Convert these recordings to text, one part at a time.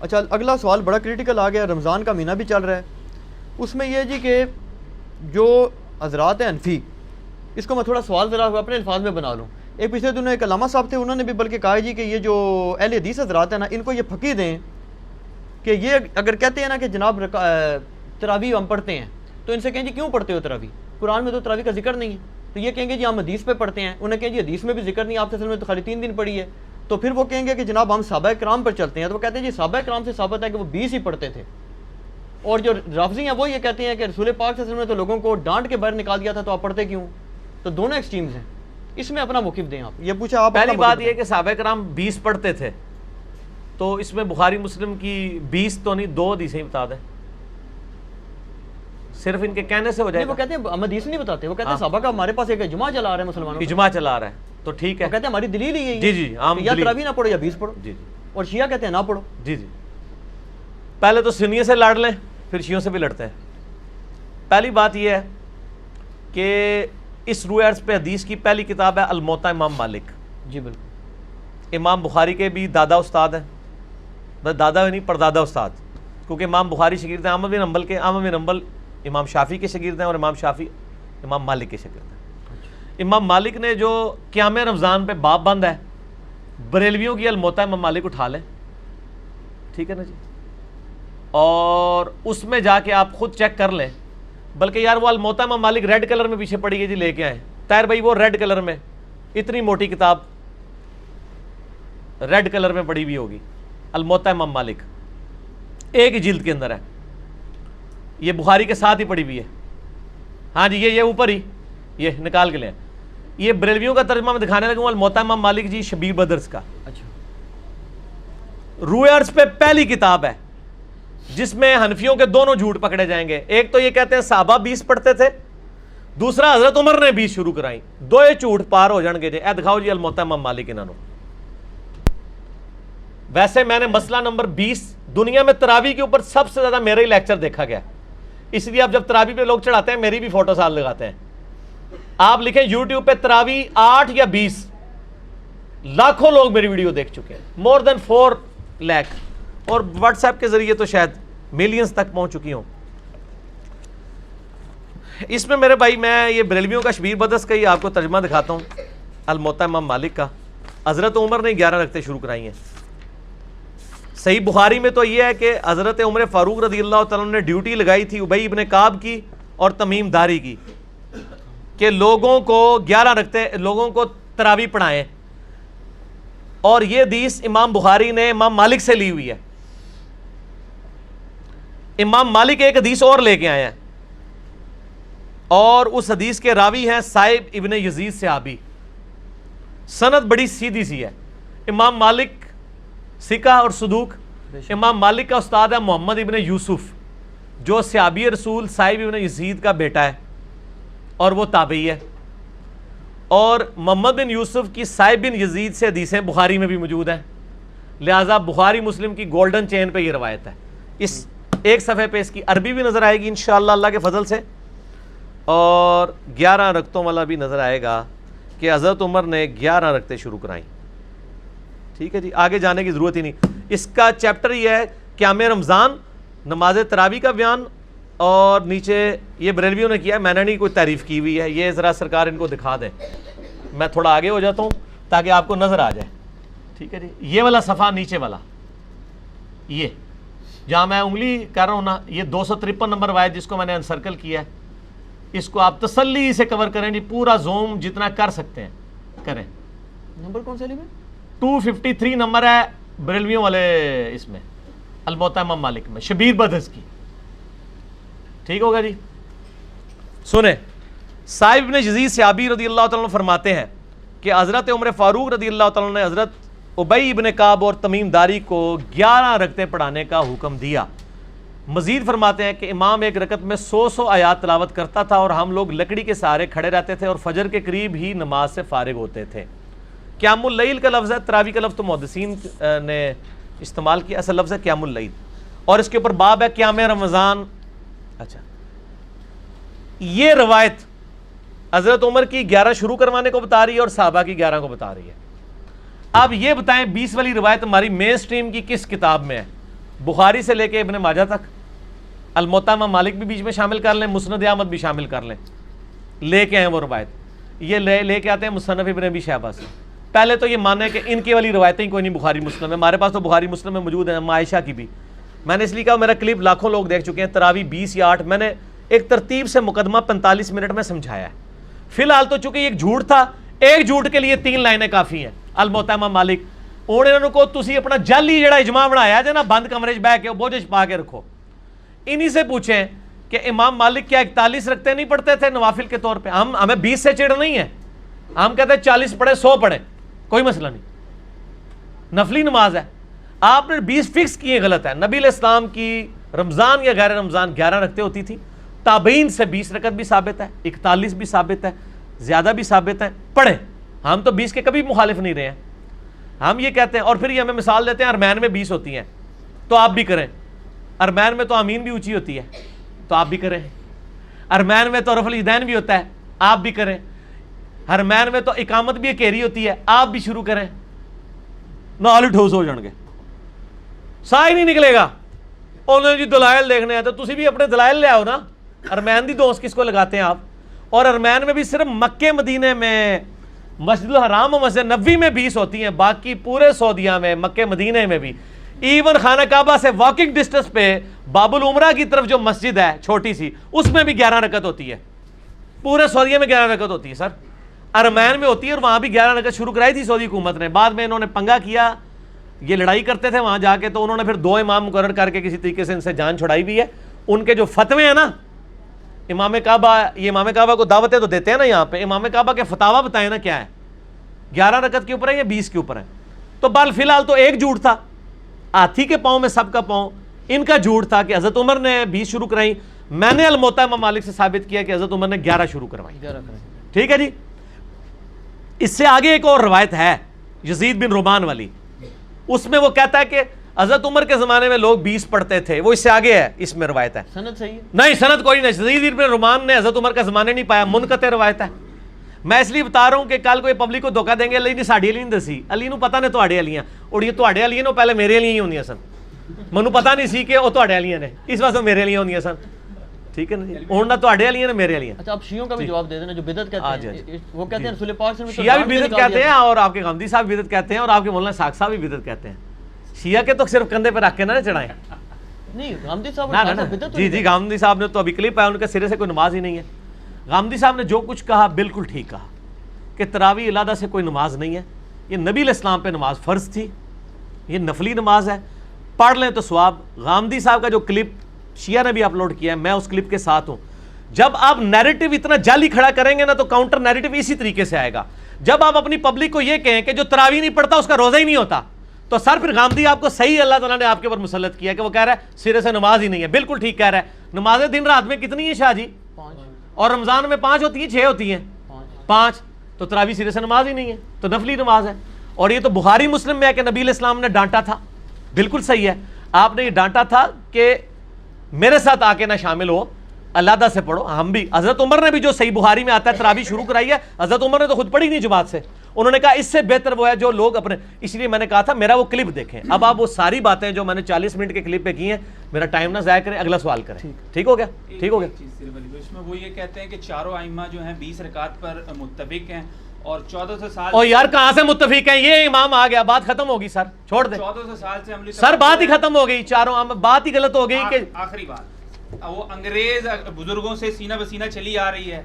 اچھا اگلا سوال بڑا کریٹیکل آ گیا، رمضان کا مہینہ بھی چل رہا ہے، اس میں یہ جی کہ جو حضرات ہیں حنفی، اس کو میں تھوڑا سوال ذرا اپنے الفاظ میں بنا لوں. ایک پچھلے دنوں ایک علامہ صاحب تھے، انہوں نے بھی بلکہ کہا جی کہ یہ جو اہل حدیث حضرات ہیں نا، ان کو یہ پھکی دیں کہ یہ اگر کہتے ہیں نا کہ جناب تراویح ہم پڑھتے ہیں، تو ان سے کہیں جی کیوں پڑھتے ہو تراویح؟ قرآن میں تو تراویح کا ذکر نہیں ہے. تو یہ کہیں گے جی ہم حدیث پہ پڑھتے ہیں. انہیں کہیں جی حدیث میں بھی ذکر نہیں، آپ نے تو خالی 3 دن پڑھی ہے. تو پھر وہ کہیں گے کہ جناب ہم صحابہ کرام پر چلتے ہیں. تو وہ کہتے ہیں جی صحابہ کرام سے ثابت ہے کہ وہ 20 ہی پڑھتے تھے. اور جو رافضی ہیں وہ یہ کہتے ہیں کہ رسول پاک صلی اللہ علیہ وسلم نے تو لوگوں کو ڈانٹ کے باہر نکال دیا تھا، تو آپ پڑھتے کیوں؟ تو دونوں ایکسٹریمز ہیں. اس میں اپنا موقف دیں آپ. یہ پوچھا آپ. پہلی بات یہ کہ صحابہ کرام 20 پڑھتے تھے، تو اس میں بخاری مسلم کی 20 تو نہیں 2 حدیثیں بتا دیں، صرف ان کے کہنے سے ہو جائے گا. وہ کہتے ہیں ہم حدیث نہیں بتاتے، وہ کہتے ہیں صحابہ کا ہمارے پاس ایک اجماع چلا رہا ہے مسلمانوں کا، اجماع چلا رہا ہے تو ٹھیک ہے. وہ کہتے ہیں ہماری دلیل ہی یہی جی جی عام یا تراویح نہ پڑھو یا 20 پڑھو. جی جی اور شیعہ کہتے ہیں نہ پڑھو. جی جی پہلے تو سنیوں سے لڑ لیں، پھر شیعوں سے بھی لڑتے ہیں. پہلی بات یہ ہے کہ اس روح عرض پہ حدیث کی پہلی کتاب ہے الموطا امام مالک. جی بالکل. امام بخاری کے بھی دادا استاد ہیں، بس دادا بھی نہیں پردادا استاد، کیونکہ امام بخاری شاگرد ہیں احمد بن حنبل کے، احمد بن حنبل امام شافعی کے شاگرد ہیں، اور امام شافعی امام مالک کے شاگرد ہیں. امام مالک نے جو قیام رمضان پہ باب بند ہے، بریلویوں کی الموطا امام مالک اٹھا لیں، ٹھیک ہے نا جی، اور اس میں جا کے آپ خود چیک کر لیں. بلکہ یار وہ الموطا امام مالک ریڈ کلر میں پیچھے پڑی ہے جی، لے کے آئیں طاہر بھائی، وہ ریڈ کلر میں اتنی موٹی کتاب ریڈ کلر میں پڑی ہوئی ہوگی، الموطا امام مالک ایک ہی جلد کے اندر ہے، یہ بخاری کے ساتھ ہی پڑی ہوئی ہے. ہاں جی یہ اوپر ہی یہ نکال کے لیں. یہ بریلویوں کا ترجمہ میں دکھانے لگا ہوں، الموطا امام مالک جی شبیر بدرس کا. اچھا. روح عرض پہ پہلی کتاب ہے جس میں حنفیوں کے دونوں جھوٹ پکڑے جائیں گے. ایک تو یہ کہتے ہیں صحابہ 20 پڑھتے تھے، دوسرا حضرت عمر نے 20 شروع کرائیں. دو جھوٹ پار ہو جان گے جی. اے دکھاؤ جی الموطا امام مالک انہوں. ویسے میں نے مسئلہ نمبر 20 دنیا میں تراویح کے اوپر سب سے زیادہ میرا ہی لیکچر دیکھا گیا، اس لیے آپ جب تراویح پہ لوگ چڑھاتے ہیں میری بھی فوٹو ساتھ لگاتے ہیں. آپ لکھیں یوٹیوب پہ تراویح 8 یا 20، لاکھوں لوگ میری ویڈیو دیکھ چکے ہیں، مور دین 4 لاکھ، اور واٹس ایپ کے ذریعے تو شاید ملینز تک پہنچ چکی ہوں. اس میں میرے بھائی میں یہ بریلویوں کا شبیر بدرس کا ہی آپ کو ترجمہ دکھاتا ہوں، الموطا امام مالک کا. حضرت عمر نے 11 رکعتیں شروع کرائی ہیں. صحیح بخاری میں تو یہ ہے کہ حضرت عمر فاروق رضی اللہ تعالیٰ نے ڈیوٹی لگائی تھی ابی ابن کعب کی اور تمیم داری کی کہ لوگوں کو 11 رکعتیں لوگوں کو تراویح پڑھائیں. اور یہ حدیث امام بخاری نے امام مالک سے لی ہوئی ہے. امام مالک ایک حدیث اور لے کے آئے ہیں، اور اس حدیث کے راوی ہیں صائب ابن یزید صحابی. سند بڑی سیدھی سی ہے. امام مالک ثقہ اور صدوق. امام مالک کا استاد ہے محمد ابن یوسف، جو صحابی رسول صائب ابن یزید کا بیٹا ہے اور وہ تابعی ہے. اور محمد بن یوسف کی صائب بن یزید سے حدیثیں بخاری میں بھی موجود ہیں، لہٰذا بخاری مسلم کی گولڈن چین پہ یہ روایت ہے. اس ایک صفحے پہ اس کی عربی بھی نظر آئے گی انشاءاللہ اللہ کے فضل سے، اور 11 رکعتوں والا بھی نظر آئے گا کہ حضرت عمر نے 11 رکعتیں شروع کرائیں. ٹھیک ہے جی، آگے جانے کی ضرورت ہی نہیں. اس کا چیپٹر یہ ہے قیام رمضان، نماز تراویح کا بیان، اور نیچے یہ بریلویوں نے کیا ہے، میں نے نہیں کوئی تعریف کی ہوئی ہے. یہ ذرا سرکار ان کو دکھا دیں، میں تھوڑا آگے ہو جاتا ہوں تاکہ آپ کو نظر آ جائے. ٹھیک ہے جی، یہ والا صفحہ نیچے والا، یہ جہاں میں انگلی کر رہا ہوں نا، یہ 253 نمبر روایت جس کو میں نے انسرکل کیا ہے، اس کو آپ تسلی سے کور کریں جی، پورا زوم جتنا کر سکتے ہیں کریں. نمبر کون سے لیے؟ 253 نمبر ہے بریلویوں والے اس میں الموطا امام مالک میں شبیر بدرس کی. ٹھیک ہوگا جی. سنیں، صائب ابن یزید صحابی رضی اللہ تعالیٰ عنہ فرماتے ہیں کہ حضرت عمر فاروق رضی اللہ تعالیٰ عنہ نے حضرت ابی ابن کعب اور تمیم داری کو 11 رکعتیں پڑھانے کا حکم دیا. مزید فرماتے ہیں کہ امام ایک رکعت میں 100 آیات تلاوت کرتا تھا، اور ہم لوگ لکڑی کے سہارے کھڑے رہتے تھے اور فجر کے قریب ہی نماز سے فارغ ہوتے تھے. قیام اللیل کا لفظ ہے، تراویح کا لفظ تو محدثین نے استعمال کیا، اصل لفظ ہے قیام اللیل، اور اس کے اوپر باب ہے قیام رمضان. اچھا، یہ روایت حضرت عمر کی 11 شروع کروانے کو بتا رہی ہے اور صحابہ کی 11 کو بتا رہی ہے. اب یہ بتائیں 20 والی روایت ہماری مین سٹریم کی کس کتاب میں ہے؟ بخاری سے لے کے ابن ماجہ تک، الموطا امام مالک بھی بیچ میں شامل کر لیں، مسند احمد بھی شامل کر لیں، لے کے آئے وہ روایت، یہ لے کے آتے ہیں مصنف ابن ابی شیبہ سے۔ پہلے تو یہ مانے کہ ان کی والی روایتیں کوئی نہیں بخاری مسلم ہے، ہمارے پاس تو بخاری مسلم میں موجود ہیں، عائشہ کی بھی۔ میں نے اس لیے کہا، میرا کلپ لاکھوں لوگ دیکھ چکے ہیں، تراویح 20 یا 8، میں نے ایک ترتیب سے مقدمہ 45 منٹ میں سمجھایا ہے۔ فی الحال تو چونکہ ایک جھوٹ تھا، ایک جھوٹ کے لیے 3 لائنیں کافی ہیں۔ الموطا امام مالک انہوں کو تسی اپنا جعلی جڑا اجماع بنایا جے نا، بند کمرے چ بیٹھ کے بوجھ پا کے رکھو، انہی سے پوچھیں کہ امام مالک کیا 41 رکھتے نہیں پڑھتے تھے نوافل کے طور پہ؟ ہمیں 20 سے چڑ نہیں ہے، ہم کہتے ہیں 40 پڑھے 100 پڑھے، کوئی مسئلہ نہیں، نفلی نماز ہے۔ آپ نے 20 فکس کیے، غلط ہے۔ نبی علیہ السلام کی رمضان یا غیر رمضان 11 رکھتے ہوتی تھی، تابعین سے 20 رکعت بھی ثابت ہے، 41 بھی ثابت ہے، زیادہ بھی ثابت ہے، پڑھیں۔ ہم تو 20 کے کبھی مخالف نہیں رہے ہیں، ہم یہ کہتے ہیں، اور پھر یہ ہمیں مثال دیتے ہیں ارمین میں 20 ہوتی ہیں تو آپ بھی کریں، ارمین میں تو آمین بھی اونچی ہوتی ہے تو آپ بھی کریں، ارمین میں تو رفع الیدین بھی ہوتا ہے آپ بھی کریں، ارمین میں تو اقامت بھی اکیری ہوتی ہے آپ بھی شروع کریں، نال ہی ٹھوس ہو جان گے، سا ہی نہیں نکلے گا۔ انہوں نے جی دلائل دیکھنے ہیں تو تسی بھی اپنے دلائل لے آؤ نا۔ ارمین دی دوست کس کو لگاتے ہیں آپ؟ اور ارمین میں بھی صرف مکے مدینے میں، مسجد الحرام و مسجد نبوی میں 20 ہوتی ہیں، باقی پورے سعودیہ میں، مکے مدینے میں بھی، ایون خانہ کعبہ سے واکنگ ڈسٹنس پہ باب العمرہ کی طرف جو مسجد ہے چھوٹی سی، اس میں بھی 11 رکعت ہوتی ہے، پورے سعودیہ میں 11 رکعت ہوتی ہے سر، ارمین میں ہوتی ہے، اور وہاں بھی 11 رکعت شروع کرائی تھی سعودی حکومت نے، بعد میں انہوں نے پنگا کیا، یہ لڑائی کرتے تھے وہاں جا کے، تو انہوں نے پھر 2 امام مقرر کر کے کسی طریقے سے ان سے جان چھڑائی بھی ہے۔ ان کے جو فتوے ہیں نا، امام کعبہ، یہ امام کعبہ کو دعوتیں تو دیتے ہیں نا یہاں پہ، امام کعبہ کے فتاوا بتائیں نا کیا ہے، 11 رکعت کے اوپر ہے یا 20 کے اوپر ہے؟ تو بال فی الحال تو ایک جھوٹ تھا، ہاتھی کے پاؤں میں سب کا پاؤں، ان کا جھوٹ تھا کہ حضرت عمر نے 20 شروع کرائی، میں نے الموطا امام مالک سے ثابت کیا کہ حضرت عمر نے 11 شروع کروائی۔ ٹھیک ہے جی۔ اس سے آگے ایک اور روایت ہے یزید بن رومان والی، اس میں وہ کہتا ہے کہ حضرت عمر کے زمانے میں لوگ 20 پڑھتے تھے، وہ اس سے آگے ہے، اس میں روایت ہے، سند صحیح ہے؟ نہیں سند کوئی نہیں، یزید بن رومان نے حضرت عمر کا زمانے نہیں پایا، منقطع روایت ہے۔ میں اس لیے بتا رہا ہوں کہ کل کوئی پبلک کو دھوکہ دیں گے، علی نے ساڑی علی نہیں دسی، علی نو پتہ نے تواڈے علیاں، اور یہ تواڈے علیاں نے پہلے میرے علیاں ہی ہوندیاں سن، منو پتہ نہیں سی کہ وہ تواڈے علیاں نے، اس واسطے میرے علیاں ہوندیاں سن، ٹھیک ہے نا جی، ہن نہ تواڈے علیاں نے میرے علیاں۔ اچھا آپ شیعوں کا بھی جواب دے دینا جو بدعت کہتے ہیں، وہ کہتے ہیں رسول پاک صلی اللہ علیہ وسلم شیعہ بھی بدعت کہتے ہیں، اور آپ کے غامدی صاحب بھی بدعت کہتے ہیں، اور آپ کے مولانا ساق صاحب بھی بدعت کہتے ہیں۔ شیعہ کے تو صرف کندھے پہ رکھ کے نہ چڑھائیں، نہیں غامدی صاحب نا جی جی، غامدی صاحب نے تو ابھی کلپ آیا، ان کے سرے سے کوئی نماز ہی نہیں ہے۔ غامدی صاحب نے جو کچھ کہا بالکل ٹھیک کہا کہ تراویح علیحدہ سے کوئی نماز نہیں ہے، یہ نبی علیہ السلام پہ نماز فرض تھی، یہ نفلی نماز ہے، پڑھ لیں تو ثواب۔ غامدی صاحب کا جو کلپ شیعہ نے بھی اپلوڈ کیا ہے، میں اس کلپ کے ساتھ ہوں۔ جب آپ نیریٹو اتنا جعلی کھڑا کریں گے نا تو کاؤنٹر نیریٹو اسی طریقے سے آئے گا۔ جب آپ اپنی پبلک کو یہ کہیں کہ جو تراویح نہیں پڑھتا اس کا روزہ ہی نہیں ہوتا، تو سر پھر غامدی آپ کو صحیح اللہ تعالیٰ نے آپ کے اوپر مسلط کیا کہ وہ کہہ رہا ہے سرے سے نماز ہی نہیں ہے، بالکل ٹھیک کہہ رہا ہے۔ نمازیں دن رات میں کتنی ہیں شاہ جی؟ 5، اور رمضان میں 5 ہوتی ہیں، 6 ہوتی ہیں، 5، تو تراویح سرے سے نماز ہی نہیں ہے، تو نفلی نماز ہے۔ اور یہ تو بخاری مسلم میں ہے کہ نبی علیہ السلام نے ڈانٹا تھا، بالکل صحیح ہے، آپ نے یہ ڈانٹا تھا کہ میرے ساتھ آ کے نہ شامل ہو، علیحدہ سے پڑھو۔ ہم بھی، حضرت عمر نے بھی جو صحیح بخاری میں آتا ہے تراویح شروع کرائی ہے، حضرت عمر نے تو خود پڑھی نہیں جماعت سے، انہوں نے کہا اس سے بہتر وہ ہے جو لوگ اپنے، اس لیے میں نے کہا تھا میرا وہ کلپ دیکھیں۔ اب آپ وہ ساری باتیں جو میں نے 40 منٹ کے کلپ پہ کی ہیں، میرا ٹائم نہ ضائع کریں، اگلا سوال کریں، ٹھیک ہو گیا؟ ٹھیک ہو گیا۔ اس میں وہ یہ کہتے ہیں کہ چاروں ائمہ جو ہیں 20 رکعت پر متفق ہیں، اور 1400 سال، اور یار کہاں سے متفق ہیں؟ یہ امام آ گیا، بات ختم ہوگی سر، چھوڑ دیں 1400 سال سے عملی سر، بات ہی ختم ہو گئی، چاروں بات ہی غلط ہو گئی کہ آخری بات وہ انگریز بزرگوں سے سینہ بسینہ چلی آ رہی ہے،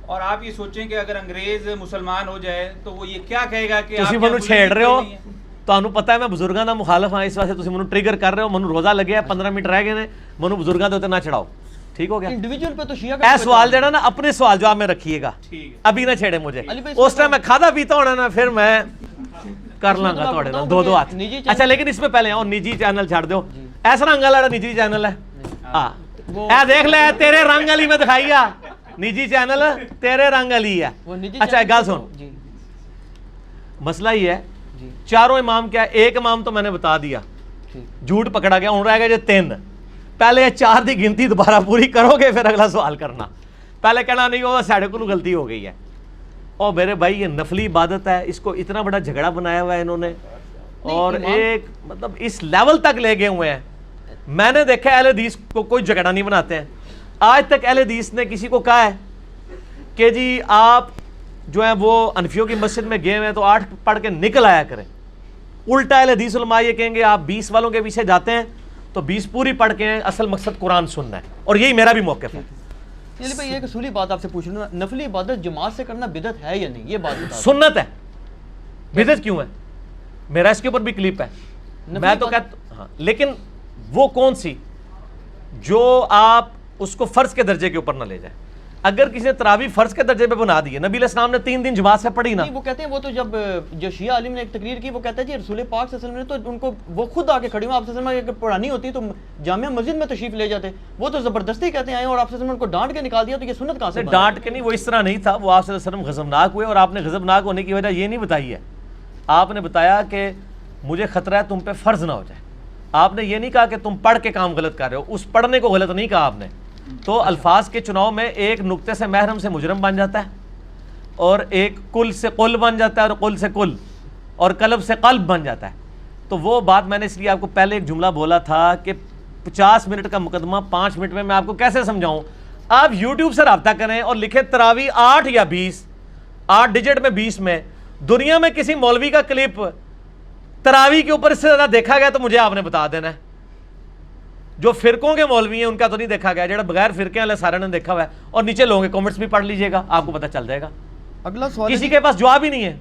اور آپ یہ سوچیں کہ اگر انگریز مسلمان ہو جائے تو وہ یہ کیا کہے گا کہ تسی منو چھیڑ رہے ہو، تانوں پتہ ہے میں بزرگاں دا مخالف ہاں، اس واسطے تسی منو ٹریگر کر رہے ہو، منو روزہ لگیا ہے، 15 منٹ رہ گئے نے، منو بزرگاں دے اوتے نہ چڑھاؤ، ٹھیک ہو گیا؟ انڈیویجول پہ تو شیعہ کا اے سوال جڑا نا اپنے سوال جواب میں رکھیے گا، ابھی نہ چھیڑے مجھے، اس ٹائم میں کھادا پیتا ہونا نا پھر میں کر لاں گا تھوڑے نال 2 ہاتھ۔ اچھا لیکن اس میں پہلے اور نجی چینل چھڑ دیو، ایسا رنگ والا نجی چینل ہے، ہاں اے دیکھ لے تیرے رنگ علی میں دکھائی آ، نجی چینل تیرے رنگ علی ہے۔ اچھا ایک گل سن، مسئلہ یہ ہے چاروں امام کیا ہے، ایک امام تو میں نے بتا دیا، جھوٹ پکڑا گیا، ہوں رہ گئے جو 3، پہلے 4 دی گنتی دوبارہ پوری کرو گے پھر اگلا سوال کرنا، پہلے کہنا نہیں وہ ساڑھے کو غلطی ہو گئی ہے۔ اور میرے بھائی یہ نفلی عبادت ہے، اس کو اتنا بڑا جھگڑا بنایا ہوا ہے انہوں نے، اور ایک مطلب اس لیول تک لے گئے ہوئے ہیں میں نے دیکھا اہل حدیث کو کوئی جھگڑا نہیں بناتے ہیں. آج تک اہل حدیث نے کسی کو کہا ہے کہ جی آپ جو ہیں وہ انفیوں کی مسجد میں گئے ہوئے ہیں تو 8 پڑھ کے نکل آیا کریں. الٹا اہل حدیث علماء یہ کہیں گے آپ 20 والوں کے پیچھے جاتے ہیں تو 20 پوری پڑھ کے ہیں, اصل مقصد قرآن سننا ہے. اور یہی میرا بھی موقف ہے. علی بھائی ایک اصولی بات آپ سے پوچھ لوں, نفلی عبادت جماعت سے کرنا بدعت ہے یا نہیں, یہ بات بتا. سنت ہے, بدعت کیوں ہے؟ میرا اس کے اوپر بھی کلپ ہے. میں تو کہتا ہاں, لیکن وہ کون سی جو آپ اس کو فرض کے درجے کے اوپر نہ لے جائیں. اگر کسی نے تراویح فرض کے درجے پہ بنا دی ہے, نبی علیہ السلام نے 3 دن جماعت سے پڑھی نا. وہ کہتے ہیں وہ تو جب جو شیعہ عالم نے ایک تقریر کی وہ کہتا ہے جی رسول پاک صلی اللہ علیہ وسلم نے تو ان کو وہ خود آ کے کھڑی ہوں, آپ صلی اللہ علیہ وسلم اگر پڑھانی ہوتی تو جامعہ مسجد میں تشریف لے جاتے. وہ تو زبردستی کہتے ہیں آئے اور آپ صلی اللہ علیہ وسلم ان کو ڈانٹ کے نکال دیا, تو یہ سنت کہاں سے؟ ڈانٹ کے نہیں, وہ اس طرح نہیں تھا. وہ آپ صلی اللہ علیہ وسلم غضبناک ہوئے اور آپ نے غضبناک ہونے کی وجہ یہ نہیں بتائی ہے. آپ نے بتایا کہ مجھے خطرہ ہے تم پہ فرض نہ ہو جائے. آپ نے یہ نہیں کہا کہ تم پڑھ کے کام غلط کر رہے ہو, اس پڑھنے کو غلط نہیں کہا آپ نے. تو الفاظ کے چناؤ میں ایک نقطے سے محرم سے مجرم بن جاتا ہے, اور ایک کل سے قل بن جاتا ہے, اور قل سے کل, اور قلب سے قلب بن جاتا ہے. تو وہ بات میں نے اس لیے آپ کو پہلے ایک جملہ بولا تھا کہ 50 منٹ کا مقدمہ 5 منٹ میں آپ کو کیسے سمجھاؤں. آپ یوٹیوب سے رابطہ کریں اور لکھیں تراویح 8 یا 20, 8 ڈیجٹ میں 20 میں. دنیا میں کسی مولوی کا کلپ تراویح کے اوپر اس سے زیادہ دیکھا گیا تو مجھے آپ نے بتا دینا ہے. جو فرقوں کے مولوی ہیں ان کا تو نہیں دیکھا گیا, جڑا بغیر فرقے والے سارے نے دیکھا ہوا ہے. اور نیچے لوگوں کے کمنٹس بھی پڑھ لیجئے گا, آپ کو پتہ چل جائے گا. اگلا سوال کسی کے پاس جواب ہی نہیں ہے.